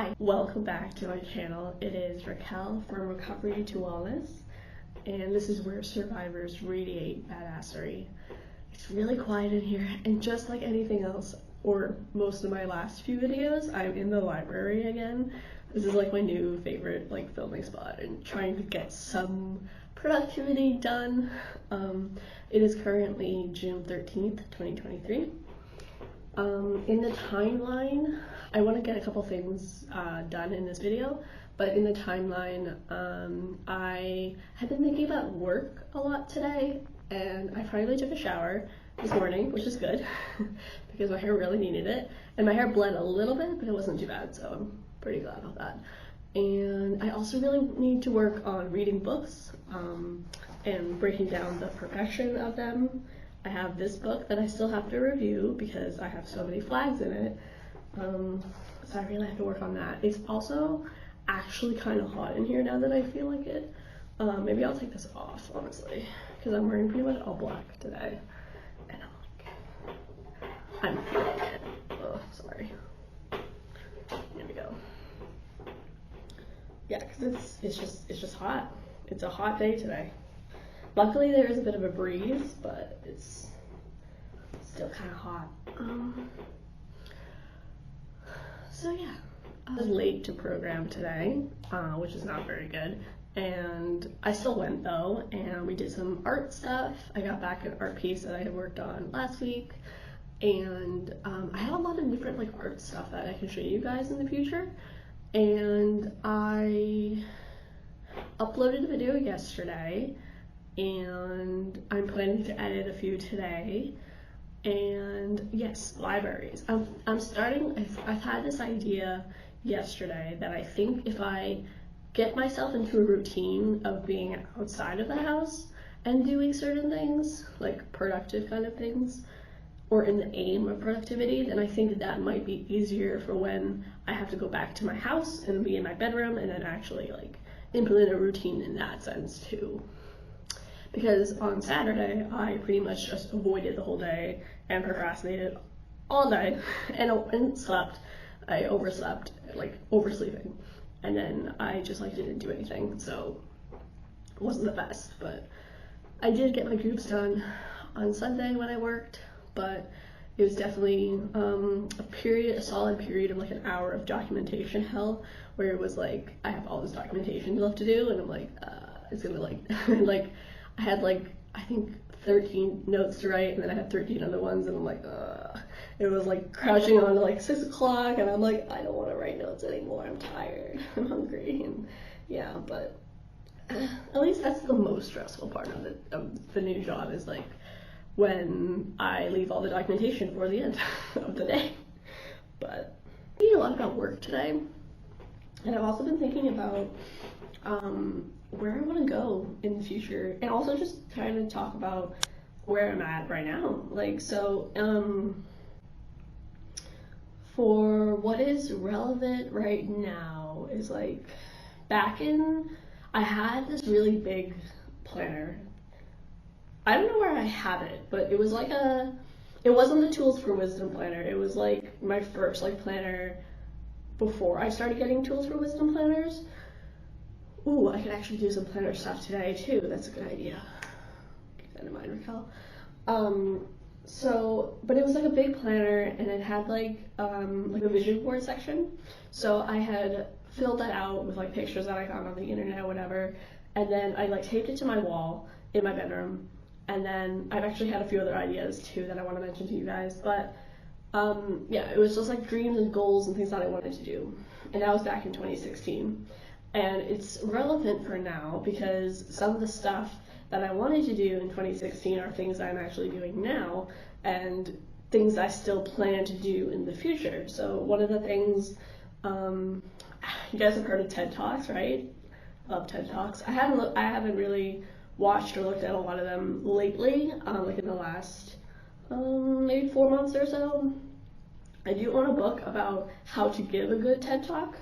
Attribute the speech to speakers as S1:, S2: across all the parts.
S1: Hi, welcome back to my channel. It is Raquel from Recovery to Wellness, and this is where survivors radiate badassery. It's really quiet in here, and just like anything else, or most of my last few videos, I'm in the library again. This is like my new favorite filming spot and trying to get some productivity done. It is currently June 13th, 2023. In the timeline, I want to get a couple things done in this video, but in the timeline, I have been thinking about work a lot today, and I finally took a shower this morning, which is good, because my hair really needed it, and my hair bled a little bit, but it wasn't too bad, so I'm pretty glad about that. And I also really need to work on reading books, and breaking down the perfection of them. I have this book that I still have to review because I have so many flags in it, so I really have to work on that. It's also actually kind of hot in here now that I feel like it. Maybe I'll take this off, honestly, because I'm wearing pretty much all black today, and I'm feeling it. Oh, sorry. Here we go. Yeah, because it's just hot. It's a hot day today. Luckily, there is a bit of a breeze, but it's still kind of hot. So yeah, I was late to program today, which is not very good. And I still went though, and we did some art stuff. I got back an art piece that I had worked on last week, and I have a lot of different art stuff that I can show you guys in the future. And I uploaded a video yesterday, and I'm planning to edit a few today. And yes, libraries. I've had this idea yesterday that I think if I get myself into a routine of being outside of the house and doing certain things, like productive kind of things, or in the aim of productivity, then I think that might be easier for when I have to go back to my house and be in my bedroom and then actually implement a routine in that sense too. Because on Saturday, I pretty much just avoided the whole day and procrastinated all day and slept. I overslept, oversleeping. And then I just didn't do anything, so it wasn't the best. But I did get my groups done on Sunday when I worked, but it was definitely a solid period of an hour of documentation hell, where it was I have all this documentation left to do, and I'm it's gonna I had I think 13 notes to write, and then I had 13 other ones, and I'm it was crouching on to 6 o'clock, and I'm I don't want to write notes anymore, I'm tired, I'm hungry, and yeah, but at least that's the most stressful part of the new job, is when I leave all the documentation for the end of the day. But I think a lot about work today, and I've also been thinking about where I want to go in the future, and also just kind of talk about where I'm at right now. For what is relevant right now is I had this really big planner. I don't know where I have it, but it was it wasn't the Tools for Wisdom planner. It was my first planner before I started getting Tools for Wisdom planners. Ooh, I could actually do some planner stuff today too. That's a good idea. Keep that in mind, Raquel. But it was a big planner, and it had a vision board section. So I had filled that out with pictures that I found on the internet or whatever, and then I taped it to my wall in my bedroom. And then I've actually had a few other ideas too that I want to mention to you guys. But yeah, it was just dreams and goals and things that I wanted to do. And that was back in 2016. And it's relevant for now because some of the stuff that I wanted to do in 2016 are things I'm actually doing now, and things I still plan to do in the future. So one of the things, you guys have heard of TED Talks, right? Love TED Talks. I haven't really watched or looked at a lot of them lately, in the last maybe 4 months or so. I do own a book about how to give a good TED Talk,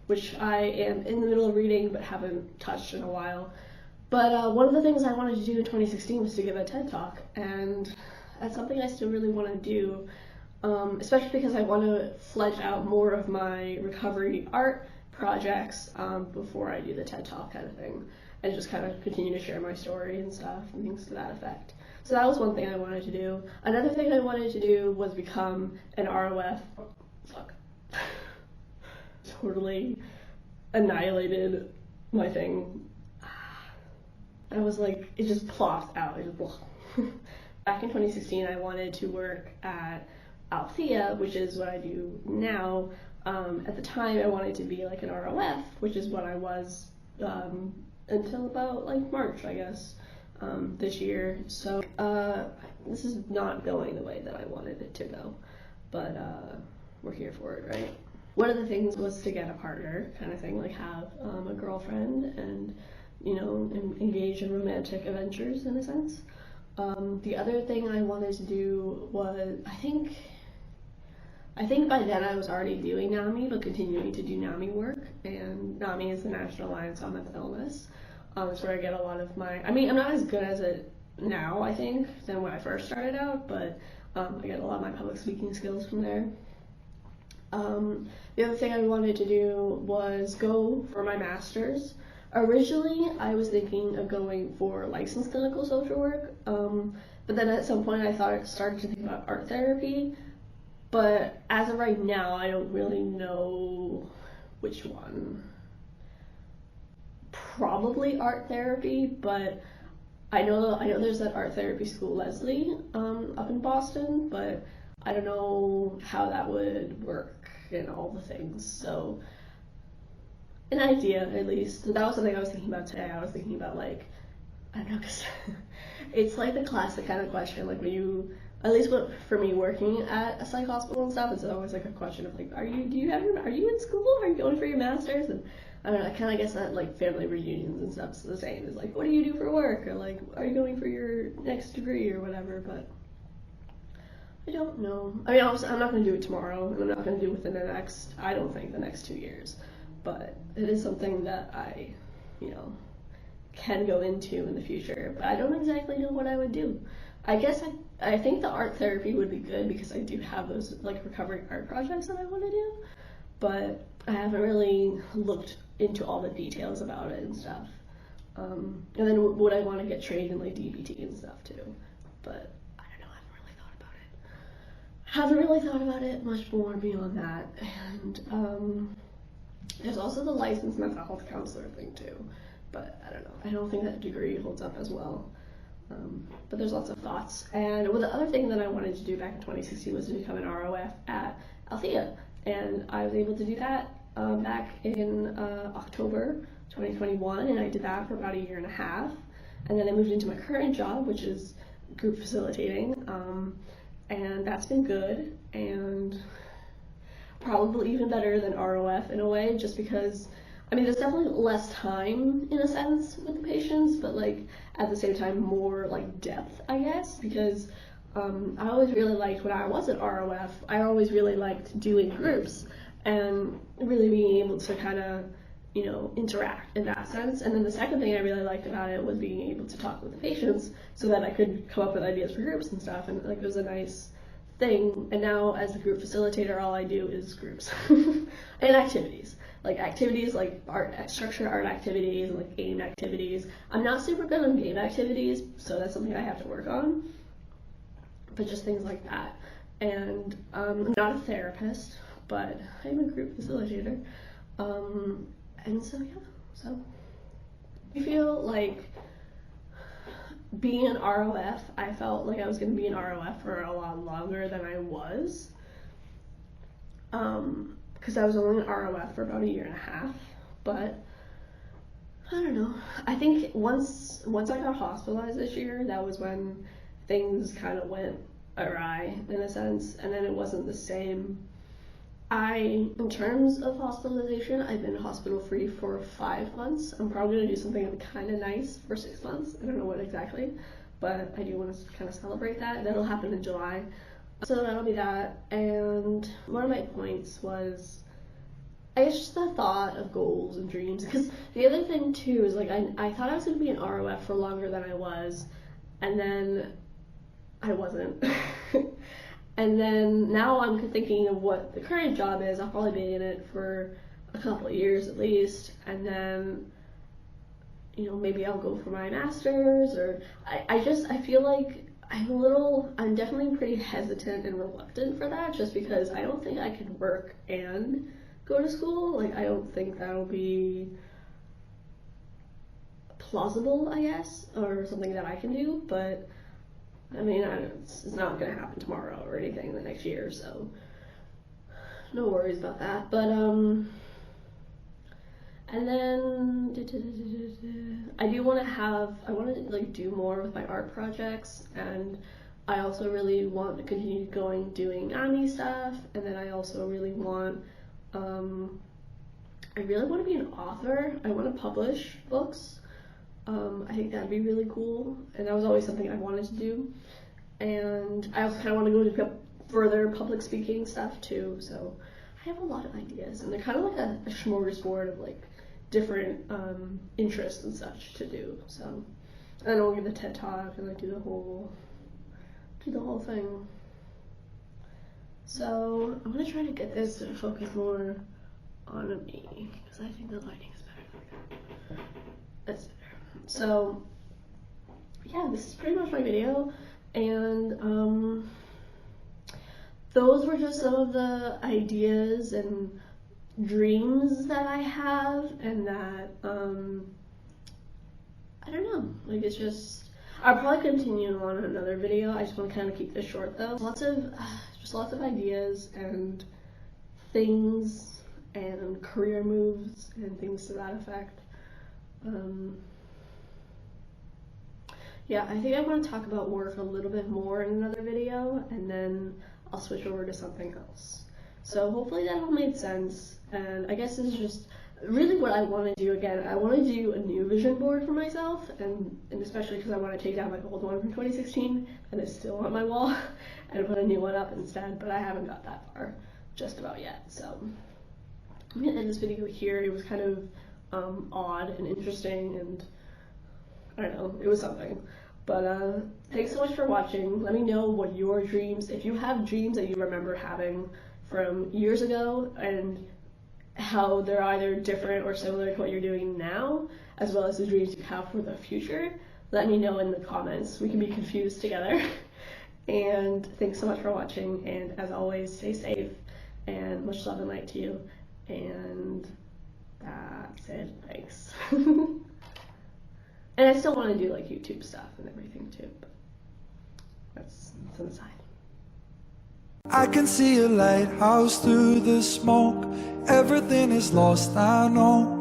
S1: which I am in the middle of reading but haven't touched in a while. But one of the things I wanted to do in 2016 was to give a TED Talk, and that's something I still really want to do. especially because I want to flesh out more of my recovery art projects before I do the TED Talk kind of thing, and just kind of continue to share my story and stuff and things to that effect. So that was one thing I wanted to do. Another thing I wanted to do was become an ROF. Fuck. Totally annihilated my thing. I was like, it just plopped out. It just Back in 2016, I wanted to work at Althea, which is what I do now. At the time, I wanted to be like an ROF, which is what I was until about like March, I guess, this year. So this is not going the way that I wanted it to go, but we're here for it, right? One of the things was to get a partner, kind of thing, like have a girlfriend and, you know, engage in romantic adventures in a sense. The other thing I wanted to do was, I think by then I was already doing NAMI, but continuing to do NAMI work, and NAMI is the National Alliance on Mental Illness. It's where I get a lot of my, I mean, I'm not as good as it now, I think, than when I first started out, but I get a lot of my public speaking skills from there. The other thing I wanted to do was go for my master's. Originally, I was thinking of going for licensed clinical social work, but then at some point I started to think about art therapy, but as of right now, I don't really know which one. Probably art therapy, but I know there's that art therapy school, Leslie, up in Boston, but I don't know how that would work and all the things, so an idea at least. So that was something I was thinking about today. I was thinking about, like, I don't know, because it's like the classic kind of question, like when you, at least for me working at a psych hospital and stuff, it's always like a question of like, are you in school? Are you going for your master's? And I don't know, I kind of guess that like family reunions and stuff's the same. It's like, what do you do for work? Or like, are you going for your next degree or whatever? But I don't know. I mean, I'm not going to do it tomorrow, and I'm not going to do it within I don't think the next 2 years. But it is something that I, you know, can go into in the future. But I don't exactly know what I would do. I guess I think the art therapy would be good because I do have those like recovery art projects that I want to do. But I haven't really looked into all the details about it and stuff. And then would I want to get trained in like DBT and stuff too? But I don't know, I haven't really thought about it much more beyond that. And there's also the licensed mental health counselor thing too. But I don't know, I don't think that degree holds up as well. But there's lots of thoughts. And the other thing that I wanted to do back in 2016 was to become an ROF at Althea. And I was able to do that back in October 2021, and I did that for about 1.5 years. And then I moved into my current job, which is group facilitating, and that's been good, and probably even better than ROF in a way, just because, I mean, there's definitely less time in a sense with the patients, but like at the same time more like depth, I guess, because I always really liked, when I was at ROF, I always really liked doing groups and really being able to kind of, you know, interact in that sense. And then the second thing I really liked about it was being able to talk with the patients so that I could come up with ideas for groups and stuff, and like it was a nice thing. And now as a group facilitator, all I do is groups and activities like structured art activities and like game activities. I'm not super good on game activities, so that's something I have to work on, but just things like that. And I'm not a therapist, but I'm a group facilitator. And so yeah, so I feel like being an ROF, I felt like I was going to be an ROF for a lot longer than I was, because I was only an ROF for about 1.5 years, but I don't know. I think once I got hospitalized this year, that was when things kind of went awry in a sense, and then it wasn't the same. In terms of hospitalization, I've been hospital free for 5 months. I'm probably going to do something kind of nice for 6 months. I don't know what exactly, but I do want to kind of celebrate that. That'll happen in July. So that'll be that. And one of my points was, I guess, just the thought of goals and dreams. Because the other thing too is like I thought I was going to be an ROF for longer than I was, and then I wasn't. And then now I'm thinking of what the current job is. I'll probably be in it for a couple of years at least, and then, you know, maybe I'll go for my master's, or I feel like I'm definitely pretty hesitant and reluctant for that, just because I don't think I could work and go to school. Like, I don't think that'll be plausible, I guess, or something that I can do, but I mean, it's not going to happen tomorrow or anything in the next year, so no worries about that. But, and then, I want to like do more with my art projects, and I also really want to continue doing anime stuff, and then I also really want, I really want to be an author. I want to publish books. I think that'd be really cool, and that was always something I wanted to do. And I also kind of want to go to further public speaking stuff too, so I have a lot of ideas, and they're kind of like a smorgasbord of like different interests and such to do. So I don't give the TED Talk and like do the whole thing. So I'm gonna try to get this to focus more on me, because I think the lighting is better. That's better. So yeah, this is pretty much my video, and those were just some of the ideas and dreams that I have, and that I don't know, like, it's just, I'll probably continue on another video. I just want to kind of keep this short though. Lots of ideas and things and career moves and things to that effect. Yeah, I think I want to talk about work a little bit more in another video, and then I'll switch over to something else. So hopefully that all made sense, and I guess this is just really what I want to do again. I want to do a new vision board for myself, and especially because I want to take down my old one from 2016 and it's still on my wall, and put a new one up instead, but I haven't got that far just about yet. So I'm going to end this video here. It was kind of odd and interesting, and I don't know, it was something. But thanks so much for watching. Let me know what your dreams, if you have dreams that you remember having from years ago, and how they're either different or similar to what you're doing now, as well as the dreams you have for the future. Let me know in the comments. We can be confused together. And thanks so much for watching, and as always, stay safe, and much love and light to you. And that's it. Thanks. And I still want to do like YouTube stuff and everything too, but that's on the side.
S2: I can see a lighthouse through the smoke. Everything is lost, I know.